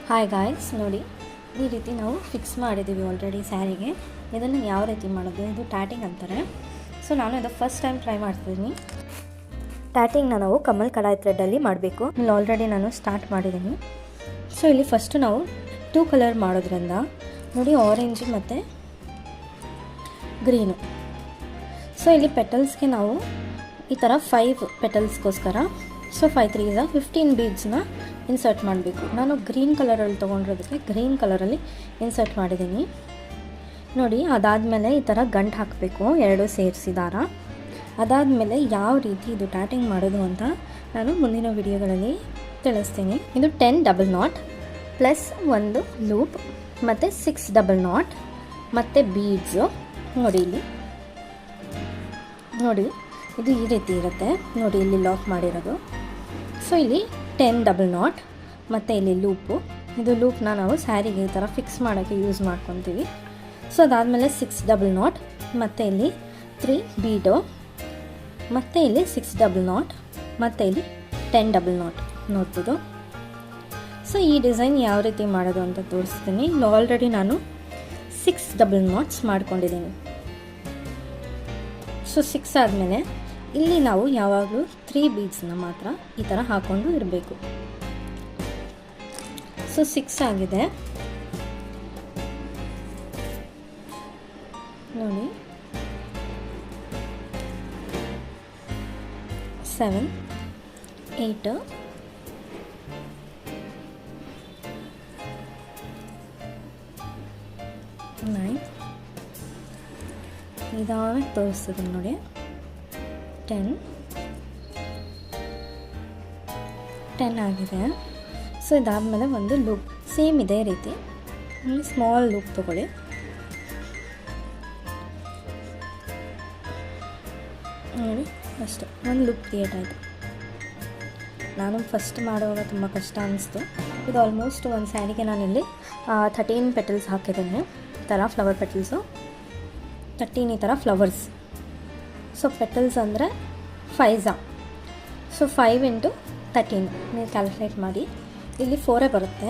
Hi guys, ನೋಡಿ ಈ ರೀತಿ ನಾವು ಫಿಕ್ಸ್ ಮಾಡಿದ್ದೀವಿ ಆಲ್ರೆಡಿ ಸ್ಯಾರಿಗೆ. ಇದನ್ನು ಯಾವ ರೀತಿ ಮಾಡೋದು, ಇದು ಟ್ಯಾಟಿಂಗ್ ಅಂತಾರೆ. ಸೊ ನಾನು ಇದು ಫಸ್ಟ್ ಟೈಮ್ ಟ್ರೈ ಮಾಡ್ತಿದ್ದೀನಿ. ಟ್ಯಾಟಿಂಗ್ನ ನಾವು ಕಮಲ್ ಕಡಾಯಿ ಥ್ರೆಡ್ಡಲ್ಲಿ ಮಾಡಬೇಕು. ಇಲ್ಲಿ ಆಲ್ರೆಡಿ ನಾನು ಸ್ಟಾರ್ಟ್ ಮಾಡಿದ್ದೀನಿ. ಸೊ ಇಲ್ಲಿ ಫಸ್ಟು ನಾವು 2 ಕಲರ್ ಮಾಡೋದ್ರಿಂದ ನೋಡಿ, ಆರೆಂಜ್ ಮತ್ತು ಗ್ರೀನು. ಸೊ ಇಲ್ಲಿ ಪೆಟಲ್ಸ್ಗೆ ನಾವು ಈ ಥರ 5 ಪೆಟಲ್ಸ್ಗೋಸ್ಕರ 5 3 15 ಬೀಡ್ಸ್ನ ಇನ್ಸರ್ಟ್ ಮಾಡಬೇಕು. ನಾನು ಗ್ರೀನ್ ಕಲರಲ್ಲಿ ತೊಗೊಂಡಿರೋದಕ್ಕೆ ಗ್ರೀನ್ ಕಲರಲ್ಲಿ ಇನ್ಸರ್ಟ್ ಮಾಡಿದ್ದೀನಿ ನೋಡಿ. ಅದಾದಮೇಲೆ ಈ ಥರ ಗಂಟು ಹಾಕಬೇಕು, 2 ಸೇರಿಸಿ ದಾರ. ಅದಾದಮೇಲೆ ಯಾವ ರೀತಿ ಇದು ಟ್ಯಾಟಿಂಗ್ ಮಾಡೋದು ಅಂತ ನಾನು ಮುಂದಿನ ವಿಡಿಯೋಗಳಲ್ಲಿ ತಿಳಿಸ್ತೀನಿ. ಇದು 10 ಡಬಲ್ ನಾಟ್ ಪ್ಲಸ್ 1 ಲೂಪ್ ಮತ್ತು 6 ಡಬಲ್ ನಾಟ್ ಮತ್ತು ಬೀಡ್ಸು. ನೋಡಿ ಇಲ್ಲಿ ನೋಡಿ, ಇದು ಈ ರೀತಿ ಇರುತ್ತೆ ನೋಡಿ, ಇಲ್ಲಿ ಲಾಕ್ ಮಾಡಿರೋದು. ಸೊ ಇಲ್ಲಿ 10 ಡಬಲ್ ನಾಟ್ ಮತ್ತು ಇಲ್ಲಿ ಲೂಪು. ಇದು ಲೂಪ್ನ ನಾವು ಸ್ಯಾರಿಗೆ ಈ ಥರ ಫಿಕ್ಸ್ ಮಾಡೋಕ್ಕೆ ಯೂಸ್ ಮಾಡ್ಕೊತೀವಿ. ಸೊ ಅದಾದಮೇಲೆ 6 ಡಬಲ್ ನಾಟ್ ಮತ್ತು ಇಲ್ಲಿ 3 ಬೀಡು ಮತ್ತು ಇಲ್ಲಿ 6 ಡಬಲ್ ನಾಟ್ ಮತ್ತು ಇಲ್ಲಿ 10 ಡಬಲ್ ನಾಟ್ ನೋಡ್ಬೋದು. ಸೊ ಈ ಡಿಸೈನ್ ಯಾವ ರೀತಿ ಮಾಡೋದು ಅಂತ ತೋರಿಸ್ತೀನಿ. ಇಲ್ಲಿ ಆಲ್ರೆಡಿ ನಾನು 6 ಡಬಲ್ ನಾಟ್ಸ್ ಮಾಡ್ಕೊಂಡಿದ್ದೀನಿ. ಸೊ 6 ಆದಮೇಲೆ ಇಲ್ಲಿ ನಾವು ಯಾವಾಗಲೂ 3 ಬೀಡ್ಸ್ನ ಮಾತ್ರ ಈ ಥರ ಹಾಕ್ಕೊಂಡು ಇರಬೇಕು. ಸೊ 6 ಆಗಿದೆ ನೋಡಿ. 7 8 9 ನಿಧಾನಕ್ಕೆ ತೋರಿಸ್ತಿದ್ದೀನಿ ನೋಡಿ. 10 ಆಗಿದೆ. ಸೊ ಇದಾದಮೇಲೆ ಒಂದು ಲೂಪ್ ಸೇಮ್ ಇದೇ ರೀತಿ ಸ್ಮಾಲ್ ಲೂಪ್ ತೊಗೊಳ್ಳಿ. ನೋಡಿ ಅಷ್ಟೇ, ಒಂದು ಲೂಪ್ ಕ್ರಿಯೇಟ್ ಆಯಿತು. ನಾನು ಫಸ್ಟ್ ಮಾಡುವಾಗ ತುಂಬ ಕಷ್ಟ ಅನ್ನಿಸ್ತು. ಇದು ಆಲ್ಮೋಸ್ಟ್ ಒಂದು ಸ್ಯಾರಿಗೆ ನಾನಿಲ್ಲಿ 13 ಪೆಟಲ್ಸ್ ಹಾಕಿದ್ದೀನಿ. ಈ ಥರ ಫ್ಲವರ್ ಪೆಟಲ್ಸು 13, ಈ ಥರ ಫ್ಲವರ್ಸ್. ಸೊ ಪೆಟಲ್ಸ್ ಅಂದರೆ 5. ಸೊ 5 × 13 ನೀವು ಕ್ಯಾಲ್ಕುಲೇಟ್ ಮಾಡಿ. ಇಲ್ಲಿ 4 ಬರುತ್ತೆ.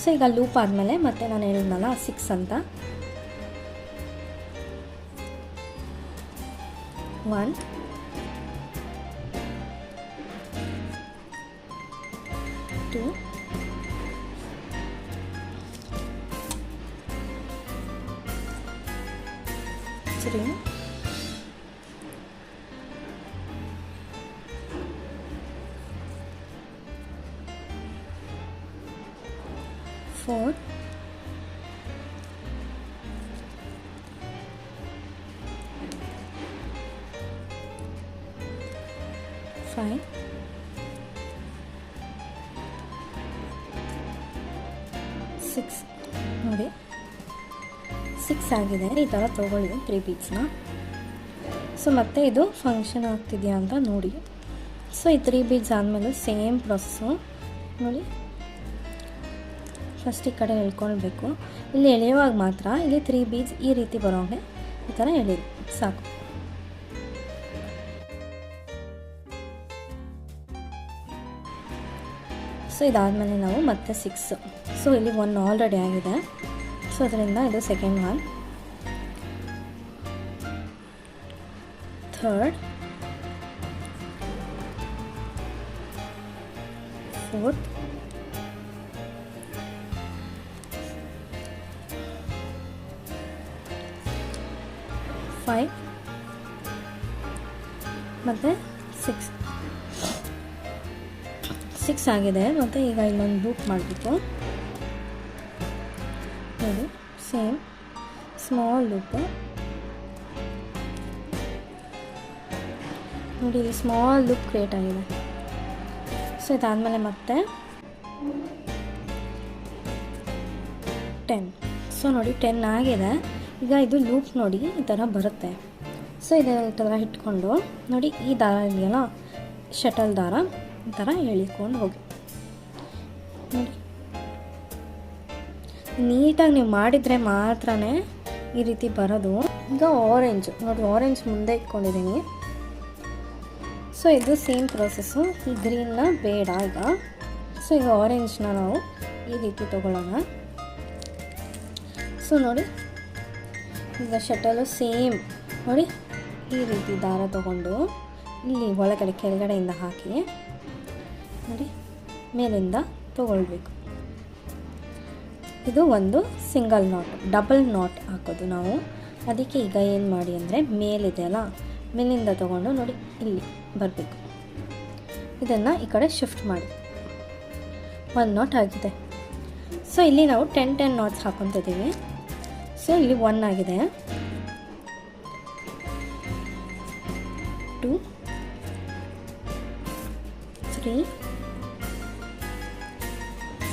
ಸೊ ಈಗ ಲೂಪ್ ಆದಮೇಲೆ ಮತ್ತೆ ನಾನು ಹೇಳಿದ್ನಲ್ಲ 6 ಅಂತ. 1 2 3 4 5 6 ನೋಡಿ, 6 ಆಗಿದೆ. ಈ ಥರ ತೊಗೊಳ್ಳಿ 3 ಬೀಡ್ಸ್ನ. ಸೊ ಮತ್ತೆ ಇದು ಫಂಕ್ಷನ್ ಆಗ್ತಿದೆಯಾ ಅಂತ ನೋಡಿ. ಸೊ ಈ 3 ಬೀಡ್ಸ್ ಆದಮೇಲೆ ಸೇಮ್ ಪ್ರೊಸೆಸ್ಸು ನೋಡಿ. ಫಸ್ಟ್ ಈ ಕಡೆ ಎಳ್ಕೊಳ್ಬೇಕು. ಇಲ್ಲಿ ಎಳೆಯುವಾಗ ಮಾತ್ರ ಇಲ್ಲಿ 3 ಬೀಡ್ಸ್ ಈ ರೀತಿ ಬರೋಂಗೆ ಈ ಥರ ಎಳಿ ಸಾಕು. ಸೊ ಇದಾದಮೇಲೆ ನಾವು ಮತ್ತೆ 6. ಸೊ ಇಲ್ಲಿ 1 ಆಲ್ರೆಡಿ ಆಗಿದೆ. ಸೊ ಅದರಿಂದ ಇದು ಸೆಕೆಂಡ್ 1, ಥರ್ಡ್, 4th, 5 ಮತ್ತು 6 ಆಗಿದೆ. ಮತ್ತು ಈಗ ಇಲ್ಲೊಂದು ಲೂಪ್ ಮಾಡಬೇಕು ನೋಡಿ. ಸೇಮ್ ಸ್ಮಾಲ್ ಲೂಪು ನೋಡಿ, ಇಲ್ಲಿ ಸ್ಮಾಲ್ ಲೂಪ್ ಕ್ರಿಯೇಟ್ ಆಗಿದೆ. ಸೊ ಇದಾದಮೇಲೆ ಮತ್ತೆ 10. ಸೊ ನೋಡಿ 10 ಆಗಿದೆ. ಈಗ ಇದು ಲೂಪ್ ನೋಡಿ ಈ ಥರ ಬರುತ್ತೆ. ಸೊ ಇದನ್ನು ಈ ಥರ ಇಟ್ಕೊಂಡು ನೋಡಿ, ಈ ದಾರ ಇದೆಯಲ್ಲ ಶಟಲ್ ದಾರ, ಈ ಥರ ಎಳಿಕೊಂಡು ಹೋಗಿ ನೋಡಿ. ನೀಟಾಗಿ ನೀವು ಮಾಡಿದರೆ ಮಾತ್ರ ಈ ರೀತಿ ಬರೋದು. ಈಗ ಆರೆಂಜ್ ನೋಡಿ, ಆರೆಂಜ್ ಮುಂದೆ ಇಟ್ಕೊಂಡಿದ್ದೀನಿ. ಸೊ ಇದು ಸೇಮ್ ಪ್ರೊಸೆಸ್ಸು. ಈ ಗ್ರೀನ್ನ ಬೇಡ ಈಗ. ಸೊ ಈಗ ಆರೆಂಜ್ನ ನಾವು ಈ ರೀತಿ ತೊಗೊಳ್ಳೋಣ. ಸೊ ನೋಡಿ, ಈಗ ಶಟಲು ಸೇಮ್ ನೋಡಿ ಈ ರೀತಿ ದಾರ ತೊಗೊಂಡು ಇಲ್ಲಿ ಒಳಗಡೆ ಕೆಳಗಡೆಯಿಂದ ಹಾಕಿ ನೋಡಿ ಮೇಲಿಂದ ತೊಗೊಳ್ಬೇಕು. ಇದು ಒಂದು ಸಿಂಗಲ್ ನಾಟ್. ಡಬಲ್ ನಾಟ್ ಹಾಕೋದು ನಾವು. ಅದಕ್ಕೆ ಈಗ ಏನು ಮಾಡಿ ಅಂದರೆ ಮೇಲಿದೆಯಲ್ಲ, ಮೇಲಿಂದ ತೊಗೊಂಡು ನೋಡಿ ಇಲ್ಲಿ ಬರಬೇಕು. ಇದನ್ನು ಈ ಕಡೆ ಶಿಫ್ಟ್ ಮಾಡಿ. 1 ನಾಟ್ ಆಗಿದೆ. ಸೊ ಇಲ್ಲಿ ನಾವು 10 ನಾಟ್ಸ್ ಹಾಕೊತಿದ್ದೀವಿ. ಸೊ ಇಲ್ಲಿ 1 ಆಗಿದೆ, 2 3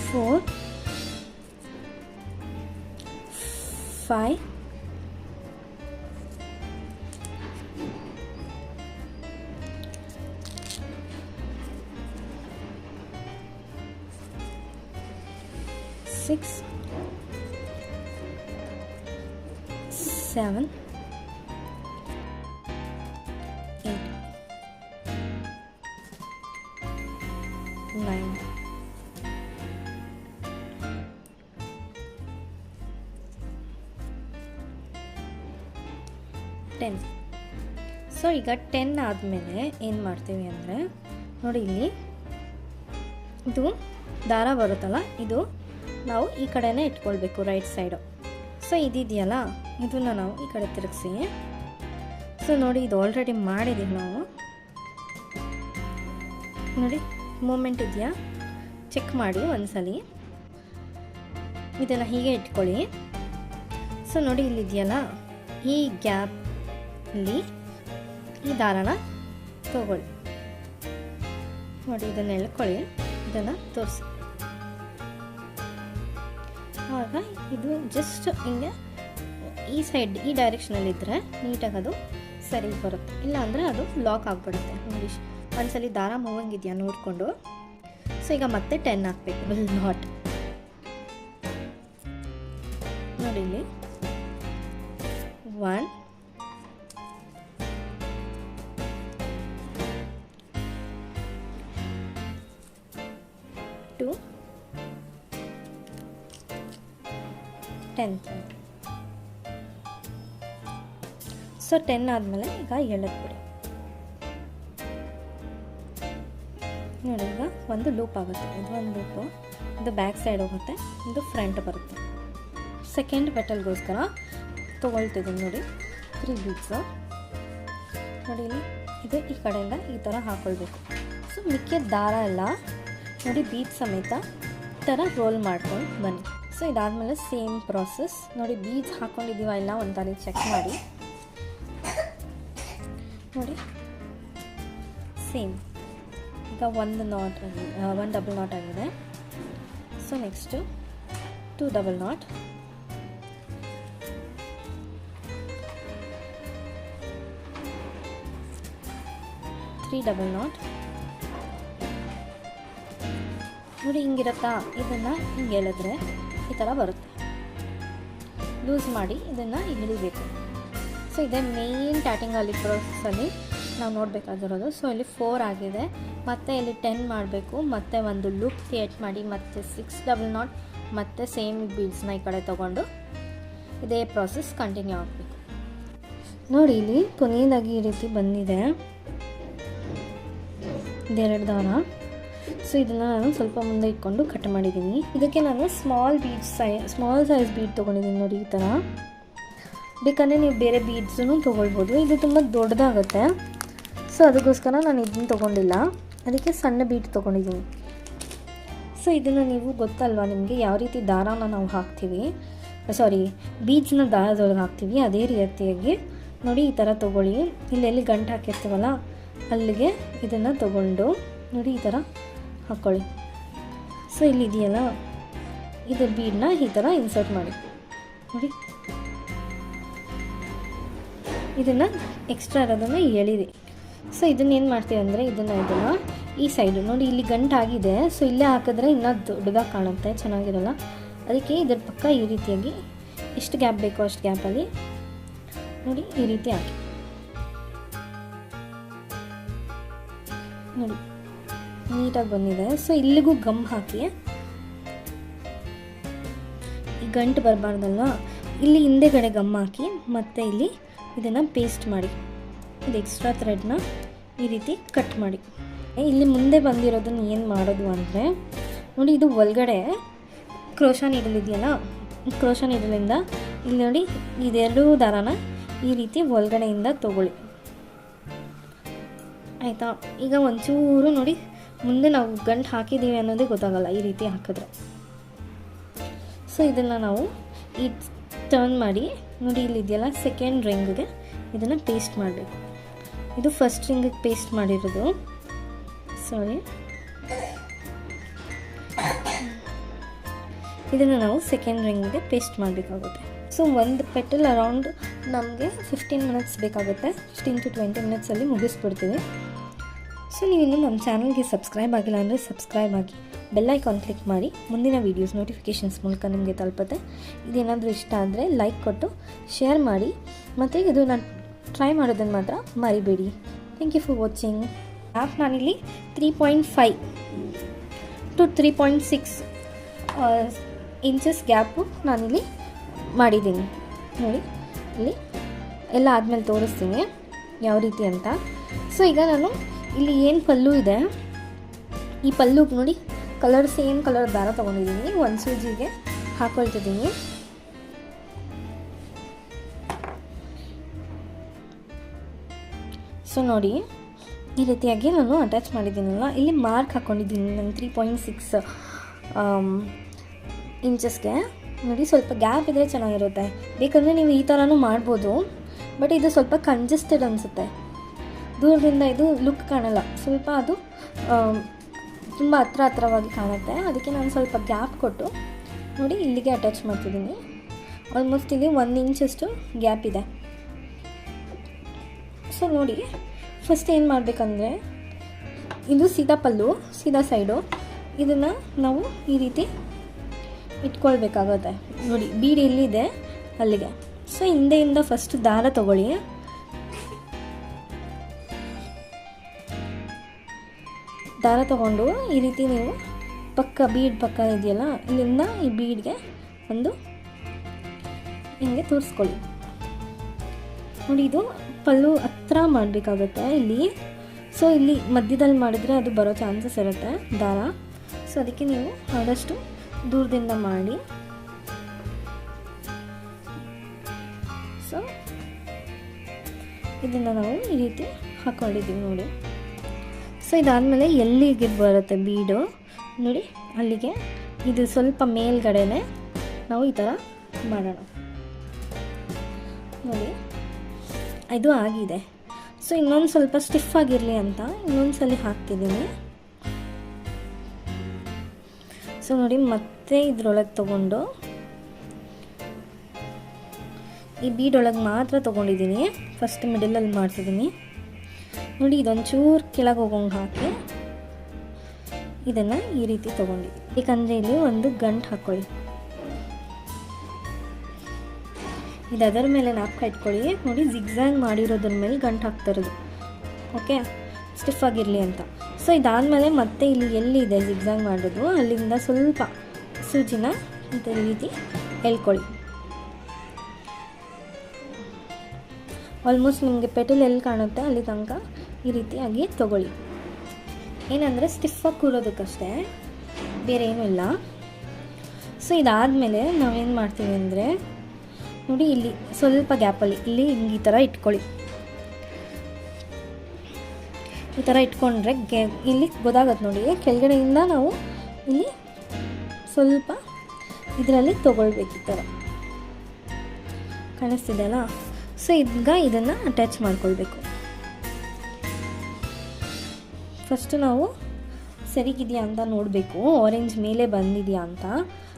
4 5 6 7 8 9 10. ಸೊ ಈಗ 10 ಆದಮೇಲೆ ಏನು ಮಾಡ್ತೀವಿ ಅಂದರೆ ನೋಡಿ ಇಲ್ಲಿ ಇದು ದಾರ ಬರುತ್ತಲ್ಲ, ಇದು ನಾವು ಈ ಕಡೆನೇ ಇಟ್ಕೊಳ್ಬೇಕು, ರೈಟ್ ಸೈಡು. ಸೊ ಇದೆಯಲ್ಲ, ಇದನ್ನು ನಾವು ಈ ಕಡೆ ತಿರುಗಿಸಿ. ಸೊ ನೋಡಿ, ಇದು ಆಲ್ರೆಡಿ ಮಾಡಿದ್ದೀವಿ ನಾವು. ನೋಡಿ ಮೂಮೆಂಟ್ ಇದೆಯಾ ಚೆಕ್ ಮಾಡಿ ಒಂದ್ಸಲಿ. ಇದನ್ನು ಹೀಗೆ ಇಟ್ಕೊಳ್ಳಿ. ಸೊ ನೋಡಿ ಇಲ್ಲಿದೆಯಲ್ಲ, ಈ ಗ್ಯಾಪಲ್ಲಿ ಈ ದಾರನ ತಗೊಳ್ಳಿ. ನೋಡಿ ಇದನ್ನು ಎಳ್ಕೊಳ್ಳಿ, ಇದನ್ನು ತೋರಿಸಿ. ಆಗ ಇದು ಜಸ್ಟ್ ಹಿಂಗೆ ಈ ಸೈಡ್ ಈ ಡೈರೆಕ್ಷನಲ್ಲಿದ್ದರೆ ನೀಟಾಗಿ ಅದು ಸರಿ ಬರುತ್ತೆ. ಇಲ್ಲ ಅಂದರೆ ಅದು ಲಾಕ್ ಆಗಿಬಿಡುತ್ತೆ. ನೋಡಿ ಒಂದ್ಸಲಿ ದಾರ ಮೂವಂಗಿದೆಯಾ ನೋಡಿಕೊಂಡು. ಸೊ ಈಗ ಮತ್ತೆ 10 ಹಾಕಬೇಕು, ವಿಲ್ ನಾಟ್. ನೋಡಿ ಇಲ್ಲಿ 1 2 10. ಸೊ 10 ಆದಮೇಲೆ ಈಗ ಎಳೆದ್ಬಿಡಿ. ನೋಡಿ ಈಗ ಒಂದು ಲೂಪ್ ಆಗುತ್ತೆ. ಇದು ಒಂದು ಲೂಪು, ಇದು ಬ್ಯಾಕ್ ಸೈಡ್ ಹೋಗುತ್ತೆ, ಇದು ಫ್ರಂಟ್ ಬರುತ್ತೆ. ಸೆಕೆಂಡ್ ಪೆಟಲ್ಗೋಸ್ಕರ ತೊಗೊಳ್ತಿದ್ದೀನಿ ನೋಡಿ 3 ಬೀಡ್ಸು. ನೋಡಿ ಇಲ್ಲಿ ಇದು ಈ ಕಡೆಯಿಂದ ಈ ಥರ ಹಾಕ್ಕೊಳ್ಬೇಕು. ಸೊ ಮಿಕ್ಕಿದ ದಾರ ಎಲ್ಲ ನೋಡಿ ಬೀಡ್ ಸಮೇತ ಈ ಥರ ರೋಲ್ ಮಾಡ್ಕೊಂಡು ಬನ್ನಿ. ಸೊ ಇದಾದಮೇಲೆ ಸೇಮ್ ಪ್ರಾಸೆಸ್. ನೋಡಿ ಬೀಡ್ಸ್ ಹಾಕ್ಕೊಂಡಿದ್ದೀವ ಇಲ್ಲ ಒಂದ್ಸರಿ ಚೆಕ್ ಮಾಡಿ. ನೋಡಿ ಸೇಮ್. ಈಗ 1 ನಾಟ್ ಆಗಿದೆ, 1 ಡಬಲ್ ನಾಟ್ ಆಗಿದೆ. So next 2 double not, 3 double not. ನೋಡಿ ಹಿಂಗಿರುತ್ತಾ, ಇದನ್ನು ಹಿಂಗೆ ಎಳೆದ್ರೆ ಈ ಥರ ಬರುತ್ತೆ. ಲೂಸ್ ಮಾಡಿ ಇದನ್ನು ಇಳಿಬೇಕು. ಸೊ ಇದೇ ಮೇನ್ ಟ್ಯಾಟಿಂಗಲ್ಲಿ ಪ್ರೋಸೆಸ್ಸಲ್ಲಿ ನಾವು ನೋಡಬೇಕಾಗಿರೋದು. ಸೊ ಇಲ್ಲಿ 4 ಆಗಿದೆ, ಮತ್ತು ಇಲ್ಲಿ 10 ಮಾಡಬೇಕು, ಮತ್ತು ಒಂದು ಲೂಪ್ ಕ್ರಿಯೇಟ್ ಮಾಡಿ, ಮತ್ತು 6 ಡಬಲ್ ನಾಟ್, ಮತ್ತು ಸೇಮ್ ಬೀಡ್ಸ್ನ ಈ ಕಡೆ ತೊಗೊಂಡು ಇದೇ ಪ್ರಾಸೆಸ್ ಕಂಟಿನ್ಯೂ ಆಗಬೇಕು. ನೋಡಿ ಇಲ್ಲಿ ಕೊನೆಯದಾಗಿ ಈ ರೀತಿ ಬಂದಿದೆ ಇದೆರಡು ದಾರ. ಸೊ ಇದನ್ನು ನಾನು ಸ್ವಲ್ಪ ಮುಂದೆ ಇಟ್ಕೊಂಡು ಕಟ್ ಮಾಡಿದ್ದೀನಿ. ಇದಕ್ಕೆ ನಾನು ಸ್ಮಾಲ್ ಸೈಜ್ ಬೀಡ್ ತೊಗೊಂಡಿದ್ದೀನಿ ನೋಡಿ ಈ ಥರ. ಬೇಕಂದರೆ ನೀವು ಬೇರೆ ಬೀಡ್ಸನ್ನು ತೊಗೊಳ್ಬೋದು. ಇದು ತುಂಬ ದೊಡ್ಡದಾಗುತ್ತೆ. ಸೊ ಅದಕ್ಕೋಸ್ಕರ ನಾನು ಇದನ್ನು ತೊಗೊಂಡಿಲ್ಲ, ಅದಕ್ಕೆ ಸಣ್ಣ ಬೀಡ್ ತೊಗೊಂಡಿದ್ದೀನಿ. ಸೊ ಇದನ್ನು ನೀವು ಗೊತ್ತಲ್ವಾ ನಿಮಗೆ ಯಾವ ರೀತಿ ದಾರಾನ ನಾವು ಹಾಕ್ತೀವಿ, ಬೀಡ್ಸ್ನ ದಾರದೊಳಗೆ ಹಾಕ್ತೀವಿ, ಅದೇ ರೀತಿಯಾಗಿ ನೋಡಿ ಈ ಥರ ತೊಗೊಳ್ಳಿ. ಇಲ್ಲೆಲ್ಲಿ ಗಂಟು ಹಾಕಿರ್ತೀವಲ್ಲ ಅಲ್ಲಿಗೆ ಇದನ್ನು ತೊಗೊಂಡು ನೋಡಿ ಈ ಥರ ಹಾಕ್ಕೊಳ್ಳಿ. ಸೊ ಇಲ್ಲಿದೆಯಲ್ಲ ಇದು ಬೀಡನ್ನ ಈ ಥರ ಇನ್ಸರ್ಟ್ ಮಾಡಿ. ನೋಡಿ ಇದನ್ನು ಎಕ್ಸ್ಟ್ರಾ ಇರೋದನ್ನು ಎಳೀರಿ. ಸೊ ಇದನ್ನೇನು ಮಾಡ್ತೀವಿ ಅಂದರೆ ಇದನ್ನು ಈ ಸೈಡು ನೋಡಿ ಇಲ್ಲಿ ಗಂಟಾಗಿದೆ. ಸೊ ಇಲ್ಲೇ ಹಾಕಿದ್ರೆ ಇನ್ನೂ ದೊಡ್ಡದಾಗಿ ಕಾಣುತ್ತೆ, ಚೆನ್ನಾಗಿರಲ್ಲ. ಅದಕ್ಕೆ ಇದರ ಪಕ್ಕ ಈ ರೀತಿಯಾಗಿ ಎಷ್ಟು ಗ್ಯಾಪ್ ಬೇಕೋ ಅಷ್ಟು ಗ್ಯಾಪಲ್ಲಿ ನೋಡಿ ಈ ರೀತಿ ಹಾಕಿ. ನೋಡಿ ನೀಟಾಗಿ ಬಂದಿದೆ. ಸೊ ಇಲ್ಲಿಗೂ ಗಮ್ ಹಾಕಿ ಗಂಟು ಬರಬಾರ್ದಲ್ವ, ಇಲ್ಲಿ ಹಿಂದೆಗಡೆ ಗಮ್ ಹಾಕಿ ಮತ್ತು ಇಲ್ಲಿ ಇದನ್ನು ಪೇಸ್ಟ್ ಮಾಡಿ, ಇದು ಎಕ್ಸ್ಟ್ರಾ ಥ್ರೆಡ್ನ ಈ ರೀತಿ ಕಟ್ ಮಾಡಿ. ಇಲ್ಲಿ ಮುಂದೆ ಬಂದಿರೋದನ್ನು ಏನು ಮಾಡೋದು ಅಂದರೆ ನೋಡಿ, ಇದು ಒಳಗಡೆ ಕ್ರೋಶಾ ನೀಡಲ್ ಇದೆಯಲ್ಲ, ಕ್ರೋಶಾ ನೀಡಲಿಂದ ಇಲ್ಲಿ ನೋಡಿ ಇದೆರಡೂ ದಾರಾನ ಈ ರೀತಿ ಒಳಗಡೆಯಿಂದ ತೊಗೊಳ್ಳಿ, ಆಯಿತಾ. ಈಗ ಒಂಚೂರು ನೋಡಿ ಮುಂದೆ ನಾವು ಗಂಟು ಹಾಕಿದ್ದೀವಿ ಅನ್ನೋದೇ ಗೊತ್ತಾಗಲ್ಲ ಈ ರೀತಿ ಹಾಕಿದ್ರೆ. ಸೊ ಇದನ್ನು ನಾವು ಈ ಟರ್ನ್ ಮಾಡಿ ನೋಡಿ, ಇಲ್ಲಿದೆಯಲ್ಲ ಸೆಕೆಂಡ್ ರಿಂಗ್ಗೆ ಇದನ್ನು ಪೇಸ್ಟ್ ಮಾಡಬೇಕು. ಇದು ಫಸ್ಟ್ ರಿಂಗಿಗೆ ಪೇಸ್ಟ್ ಮಾಡಿರೋದು, ಸಾರಿ. ಇದನ್ನು ನಾವು ಸೆಕೆಂಡ್ ರಿಂಗಿಗೆ ಪೇಸ್ಟ್ ಮಾಡಬೇಕಾಗುತ್ತೆ. ಸೊ ಒಂದು ಪೆಟಲ್ ಅರೌಂಡ್ ನಮಗೆ 15 ಮಿನಿಟ್ಸ್ ಬೇಕಾಗುತ್ತೆ. 15 to 20 ಮಿನಿಟ್ಸಲ್ಲಿ ಮುಗಿಸ್ಬಿಡ್ತೀವಿ. ಸೊ ನೀವಿನ್ನೂ ನಮ್ಮ ಚಾನಲ್ಗೆ ಸಬ್ಸ್ಕ್ರೈಬ್ ಆಗಿಲ್ಲ ಅಂದರೆ ಸಬ್ಸ್ಕ್ರೈಬ್ ಆಗಿ, ಬೆಲ್ ಐಕಾನ್ ಕ್ಲಿಕ್ ಮಾಡಿ, ಮುಂದಿನ ವೀಡಿಯೋಸ್ ನೋಟಿಫಿಕೇಷನ್ಸ್ ಮೂಲಕ ನಿಮಗೆ ತಲುಪುತ್ತೆ. ಇದೇನಾದರೂ ಇಷ್ಟ ಆದರೆ ಲೈಕ್ ಕೊಟ್ಟು ಶೇರ್ ಮಾಡಿ, ಮತ್ತು ಇದು ನಾನು ಟ್ರೈ ಮಾಡೋದನ್ನು ಮಾತ್ರ ಮರಿಬೇಡಿ. Thank you for watching. Gap ನಾನಿಲ್ಲಿ 3.5 to 3.6 ಇಂಚಸ್ ಗ್ಯಾಪು ನಾನಿಲ್ಲಿ ಮಾಡಿದ್ದೀನಿ. ನೋಡಿ ಇಲ್ಲಿ ಎಲ್ಲ ಆದಮೇಲೆ ತೋರಿಸ್ತೀನಿ ಯಾವ ರೀತಿ ಅಂತ. ಸೊ ಈಗ ನಾನು ಇಲ್ಲಿ ಏನು ಪಲ್ಲು ಇದೆ, ಈ ಪಲ್ಲುಗೆ ನೋಡಿ ಕಲರ್ ಸೇಮ್ ಕಲರ್ ದಾರ ತೊಗೊಂಡಿದ್ದೀನಿ, ಒಂದು ಸೂಜಿಗೆ ಹಾಕೊಳ್ತಿದ್ದೀನಿ. ಸೊ ನೋಡಿ ಈ ರೀತಿಯಾಗಿ ನಾನು ಅಟ್ಯಾಚ್ ಮಾಡಿದ್ದೀನಲ್ಲ, ಇಲ್ಲಿ ಮಾರ್ಕ್ ಹಾಕ್ಕೊಂಡಿದ್ದೀನಿ ನಾನು 3.6 ಇಂಚಸ್ಗೆ. ನೋಡಿ ಸ್ವಲ್ಪ ಗ್ಯಾಪ್ ಇದ್ದರೆ ಚೆನ್ನಾಗಿರುತ್ತೆ. ಬೇಕಂದರೆ ನೀವು ಈ ಥರನೂ ಮಾಡ್ಬೋದು, ಬಟ್ ಇದು ಸ್ವಲ್ಪ ಕಂಜೆಸ್ಟೆಡ್ ಅನಿಸುತ್ತೆ. ದೂರದಿಂದ ಇದು ಲುಕ್ ಕಾಣಲ್ಲ, ಸ್ವಲ್ಪ ಅದು ತುಂಬ ಹತ್ರವಾಗಿ ಕಾಣುತ್ತೆ. ಅದಕ್ಕೆ ನಾನು ಸ್ವಲ್ಪ ಗ್ಯಾಪ್ ಕೊಟ್ಟು ನೋಡಿ ಇಲ್ಲಿಗೆ ಅಟ್ಯಾಚ್ ಮಾಡ್ತಿದ್ದೀನಿ. ಆಲ್ಮೋಸ್ಟ್ ಇಲ್ಲಿ 1 ಇಂಚಷ್ಟು ಗ್ಯಾಪ್ ಇದೆ. ಸೊ ನೋಡಿ ಫಸ್ಟ್ ಏನು ಮಾಡಬೇಕಂದ್ರೆ, ಇದು ಸೀದಾ ಪಲ್ಲು, ಸೀದಾ ಸೈಡು, ಇದನ್ನು ನಾವು ಈ ರೀತಿ ಇಟ್ಕೊಳ್ಬೇಕಾಗುತ್ತೆ. ನೋಡಿ ಬೀಡ್ ಎಲ್ಲಿದೆ ಅಲ್ಲಿಗೆ. ಸೊ ಹಿಂದೆಯಿಂದ ಫಸ್ಟ್ ದಾರ ತಗೊಳ್ಳಿ, ದಾರ ತಗೊಂಡು ಈ ರೀತಿ ನೀವು ಬೀಡ್ ಪಕ್ಕ ಇದೆಯಲ್ಲ, ಇಲ್ಲಿಂದ ಈ ಬೀಡ್ಗೆ ಒಂದು ಹಿಂಗೆ ತೋರಿಸ್ಕೊಳ್ಳಿ. ನೋಡಿ ಇದು ಪಲ್ಲು ಹತ್ರ ಮಾಡಬೇಕಾಗುತ್ತೆ ಇಲ್ಲಿ. ಸೊ ಇಲ್ಲಿ ಮಧ್ಯದಲ್ಲಿ ಮಾಡಿದರೆ ಅದು ಬರೋ ಚಾನ್ಸಸ್ ಇರುತ್ತೆ ದಾರ. ಸೊ ಅದಕ್ಕೆ ನೀವು ಆದಷ್ಟು ದೂರದಿಂದ ಮಾಡಿ. ಸೊ ಇದನ್ನು ನಾವು ಈ ರೀತಿ ಹಾಕ್ಕೊಂಡಿದ್ದೀವಿ ನೋಡಿ. ಸೊ ಇದಾದಮೇಲೆ ಎಲ್ಲಿಗೆ ಬರುತ್ತೆ ಬೀಡು ನೋಡಿ ಅಲ್ಲಿಗೆ, ಇದು ಸ್ವಲ್ಪ ಮೇಲ್ಗಡೆನೆ ನಾವು ಈ ಥರ ಮಾಡೋಣ. ನೋಡಿ ಇದು ಆಗಿದೆ. ಸೊ ಇನ್ನೊಂದು ಸ್ವಲ್ಪ ಸ್ಟಿಫ್ ಆಗಿರಲಿ ಅಂತ ಇನ್ನೊಂದು ಸಲ ಹಾಕ್ತಿದ್ದೀನಿ. ಸೊ ನೋಡಿ ಮತ್ತೆ ಇದ್ರೊಳಗೆ ತೊಗೊಂಡು ಈ ಬೀಡೊಳಗೆ ಮಾತ್ರ ತೊಗೊಂಡಿದ್ದೀನಿ. ಫಸ್ಟ್ ಮಿಡಲಲ್ಲಿ ಮಾಡ್ತಿದ್ದೀನಿ ನೋಡಿ. ಇದೊಂಚೂರು ಕೆಳಗೆ ಹೋಗೋಂಗೆ ಹಾಕಿ ಇದನ್ನು ಈ ರೀತಿ ತೊಗೊಂಡಿದ್ದೀನಿ. ಏಕೆಂದರೆ ಇಲ್ಲಿ ಒಂದು ಗಂಟು ಹಾಕ್ಕೊಳ್ಳಿ, ಇದು ಅದರ ಮೇಲೆ ನಾಪ್ಕ ಇಟ್ಕೊಳ್ಳಿ. ನೋಡಿ ಜಿಗ್ಜ್ಯಾಗ್ ಮಾಡಿರೋದ್ರ ಮೇಲೆ ಗಂಟು ಹಾಕ್ತಿರೋದು, ಓಕೆ, ಸ್ಟಿಫ್ ಆಗಿರಲಿ ಅಂತ. ಸೊ ಇದಾದಮೇಲೆ ಮತ್ತೆ ಇಲ್ಲಿ ಎಲ್ಲಿದೆ ಜಿಗ್ಜ್ಯಾಗ್ ಮಾಡೋದು ಅಲ್ಲಿಂದ ಸ್ವಲ್ಪ ಸೂಜಿನ ಈ ರೀತಿ ಎಳ್ಕೊಳ್ಳಿ. ಆಲ್ಮೋಸ್ಟ್ ನಿಮಗೆ ಪೆಟಲ್ ಎಲ್ಲಿ ಕಾಣುತ್ತೆ ಅಲ್ಲಿ ತನಕ ಈ ರೀತಿಯಾಗಿ ತೊಗೊಳ್ಳಿ. ಏನಂದರೆ ಸ್ಟಿಫಾಗಿ ಕೂರೋದಕ್ಕಷ್ಟೇ, ಬೇರೆ ಏನೂ ಇಲ್ಲ. ಸೊ ಇದಾದಮೇಲೆ ನಾವೇನು ಮಾಡ್ತೀವಿ ಅಂದರೆ ನೋಡಿ ಇಲ್ಲಿ ಸ್ವಲ್ಪ ಗ್ಯಾಪಲ್ಲಿ ಇಲ್ಲಿ ಹಿಂಗೆ ಈ ಥರ ಇಟ್ಕೊಳ್ಳಿ. ಈ ಥರ ಇಟ್ಕೊಂಡ್ರೆ ಇಲ್ಲಿ ಗೊತ್ತಾಗತ್ತೆ ನೋಡಿ, ಕೆಳಗಡೆಯಿಂದ ನಾವು ಇಲ್ಲಿ ಸ್ವಲ್ಪ ಇದರಲ್ಲಿ ತೊಗೊಳ್ಬೇಕು, ಈ ಥರ ಕಾಣಿಸ್ತಿದೆಯಲ್ಲ. ಸೊ ಈಗ ಇದನ್ನು ಅಟ್ಯಾಚ್ ಮಾಡ್ಕೊಳ್ಬೇಕು. ಫಸ್ಟು ನಾವು ಸರಿಗಿದೆಯಾ ಅಂತ ನೋಡಬೇಕು, ಆರೆಂಜ್ ಮೇಲೆ ಬಂದಿದೆಯಾ ಅಂತ.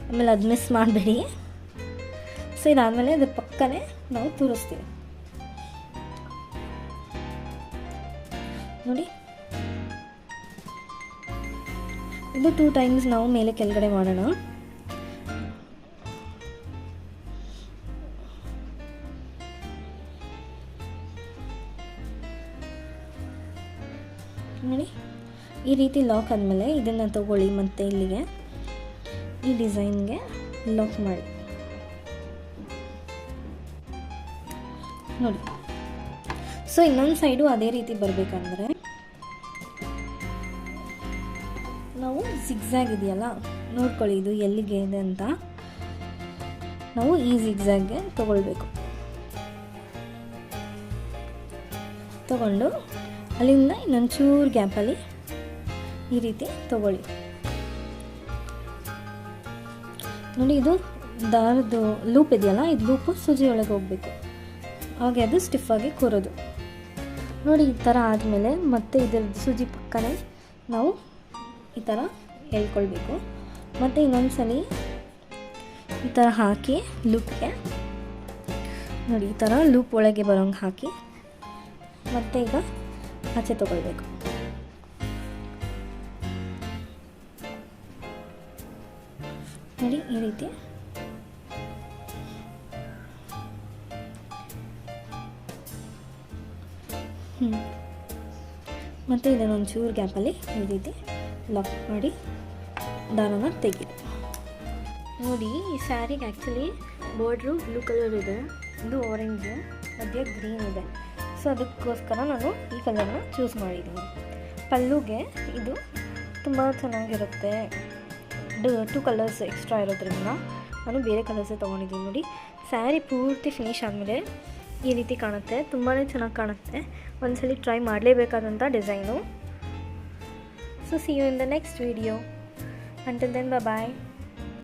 ಆಮೇಲೆ ಅದು ಮಿಸ್ ಮಾಡಬೇಡಿ. ಸೊ ಇದಾದಮೇಲೆ ಅದ್ರ ಪಕ್ಕನೇ ನಾವು ತೋರಿಸ್ತೀವಿ ನೋಡಿ. ಇದು 2 ಟೈಮ್ಸ್ ನಾವು ಮೇಲೆ ಕೆಳಗಡೆ ಮಾಡೋಣ. ನೋಡಿ ಈ ರೀತಿ ಲಾಕ್ ಆದಮೇಲೆ ಇದನ್ನು ತಗೊಳ್ಳಿ, ಮತ್ತು ಇಲ್ಲಿಗೆ ಈ ಡಿಸೈನ್ಗೆ ಲಾಕ್ ಮಾಡಿ. ನೋಡಿ. ಸೊ ಇನ್ನೊಂದು ಸೈಡು ಅದೇ ರೀತಿ ಬರಬೇಕಂದ್ರೆ ನಾವು ಜಿಗ್ಜ್ಯಾಗ್ ಇದೆಯಲ್ಲ ನೋಡ್ಕೊಳ್ಳಿ, ಇದು ಎಲ್ಲಿಗೆ ಇದೆ ಅಂತ. ನಾವು ಈ ಜಿಗ್ಜ್ಯಾಗ್ಗೆ ತಗೊಳ್ಬೇಕು. ತಗೊಂಡು ಅಲ್ಲಿಂದ ಇನ್ನೊಂಚೂರು ಗ್ಯಾಪಲ್ಲಿ ಈ ರೀತಿ ತಗೊಳ್ಳಿ. ನೋಡಿ, ಇದು ದಾರದ್ದು ಲೂಪ್ ಇದೆಯಲ್ಲ, ಇದು ಲೂಪು ಸೂಜಿ ಒಳಗೆ ಹೋಗಬೇಕು, ಹಾಗೆ ಅದು ಸ್ಟಿಫಾಗಿ ಕೂರೋದು. ನೋಡಿ, ಈ ಥರ ಆದಮೇಲೆ ಮತ್ತೆ ಇದರದ್ದು ಸೂಜಿ ಪಕ್ಕನೇ ನಾವು ಈ ಥರ ಎಳ್ಕೊಳ್ಬೇಕು. ಮತ್ತು ಇನ್ನೊಂದು ಸಲ ಈ ಥರ ಹಾಕಿ ಲೂಪ್ಗೆ ನೋಡಿ, ಈ ಥರ ಲೂಪ್ ಒಳಗೆ ಬರೋಂಗೆ ಹಾಕಿ ಮತ್ತೆ ಈಗ ಆಚೆ ತಗೊಳ್ಬೇಕು. ನೋಡಿ, ಈ ರೀತಿ ಮತ್ತು ಇದನ್ನೊಂಚೂರು ಗ್ಯಾಪಲ್ಲಿ ಈ ರೀತಿ ಲಾಕ್ ಮಾಡಿ ದಾರನ ತೆಗೀರಿ. ನೋಡಿ, ಈ ಸ್ಯಾರಿಗೆ ಆ್ಯಕ್ಚುಲಿ ಬಾರ್ಡ್ರು ಬ್ಲೂ ಕಲರ್ ಇದೆ, ಇದು ಆರೆಂಜ್, ಮಧ್ಯೆ ಗ್ರೀನ್ ಇದೆ. ಸೊ ಅದಕ್ಕೋಸ್ಕರ ನಾನು ಈ ಕಲರ್ನ ಚೂಸ್ ಮಾಡಿದ್ದೀನಿ. ಪಲ್ಲುಗೆ ಇದು ತುಂಬ ಚೆನ್ನಾಗಿರುತ್ತೆ. 2 ಕಲರ್ಸ್ ಎಕ್ಸ್ಟ್ರಾ ಇರೋದ್ರಿಂದ ನಾನು ಬೇರೆ ಕಲರ್ಸೇ ತೊಗೊಂಡಿದ್ದೀನಿ. ನೋಡಿ, ಸ್ಯಾರಿ ಪೂರ್ತಿ ಫಿನಿಶ್ ಆದಮೇಲೆ ಈ ರೀತಿ ಕಾಣುತ್ತೆ, ತುಂಬಾ ಚೆನ್ನಾಗಿ ಕಾಣುತ್ತೆ. ಒಂದ್ಸಲಿ ಟ್ರೈ ಮಾಡಲೇಬೇಕಾದಂಥ design. So see you in the next video. Until then, bye.